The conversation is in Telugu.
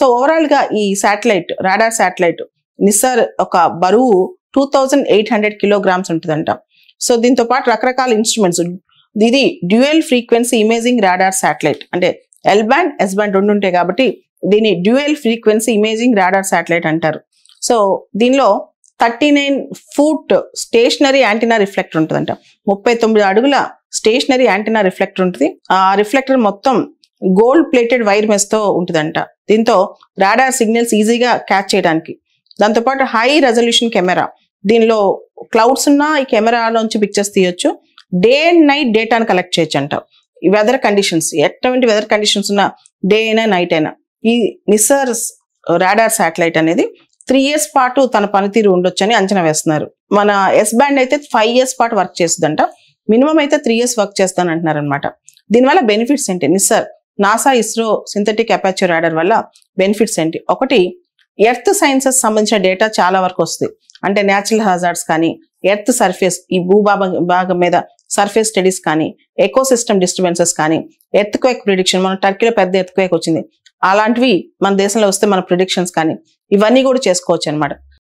సో ఓవరాల్ గా ఈ శాటిలైట్ రాడార్ శాటిలైట్ నిస్సార్ ఒక బరువు 2800 కిలోగ్రామ్స్ ఉంటుందంట. సో దీంతో పాటు రకరకాల ఇన్స్ట్రుమెంట్స్, ఇది dual frequency imaging radar satellite, అంటే ఎల్ బ్యాండ్ ఎస్ బ్యాండ్ రెండు ఉంటాయి కాబట్టి దీన్ని dual frequency imaging radar satellite అంటారు. సో దీనిలో 39 ఫూట్ స్టేషనరీ యాంటీనా రిఫ్లెక్టర్ ఉంటుందంట. 39 అడుగుల స్టేషనరీ యాంటీనా రిఫ్లెక్టర్ ఉంటుంది. ఆ రిఫ్లెక్టర్ మొత్తం గోల్డ్ ప్లేటెడ్ వైర్ మెస్ తో ఉంటుందంట. దీంతో రాడార్ సిగ్నల్స్ ఈజీగా క్యాచ్ చేయడానికి. దాంతోపాటు హై రెజల్యూషన్ కెమెరా, దీనిలో క్లౌడ్స్ ఉన్నా ఈ కెమెరాలోంచి పిక్చర్స్ తీయొచ్చు. డే అండ్ నైట్ డేటాను కలెక్ట్ చేయొచ్చు అంట. ఈ వెదర్ కండిషన్స్, ఎటువంటి వెదర్ కండిషన్స్ ఉన్నా డే అయినా నైట్ అయినా ఈ నిస్సార్ రాడార్ శాటిలైట్ అనేది 3 years పాటు తన పనితీరు ఉండొచ్చని అంచనా వేస్తున్నారు. మన ఎస్ బ్యాండ్ అయితే 5 years పాటు వర్క్ చేస్తుందంట. మినిమం అయితే 3 years వర్క్ చేస్తానంటున్నారు అనమాట. దీనివల్ల బెనిఫిట్స్ ఏంటి? NISAR, NASA, ISRO synthetic aperture radar వల్ల బెనిఫిట్స్ ఏంటి? ఒకటి, ఎర్త్ సైన్సెస్ సంబంధించిన డేటా చాలా వరకు వస్తుంది. అంటే న్యాచురల్ హజార్డ్స్ కానీ, ఎర్త్ సర్ఫేస్, ఈ భాగం మీద సర్ఫేస్ స్టడీస్ కానీ, ఎకోసిస్టమ్ డిస్టర్బెన్సెస్ కానీ, ఎర్త్ క్వేక్ ప్రిడిక్షన్, మన టర్కీలో పెద్ద ఎర్త్ క్వేక్ వచ్చింది, అలాంటివి మన దేశంలో వస్తే మన ప్రిడిక్షన్స్ కానీ ఇవన్నీ కూడా చేసుకోవచ్చు అనమాట.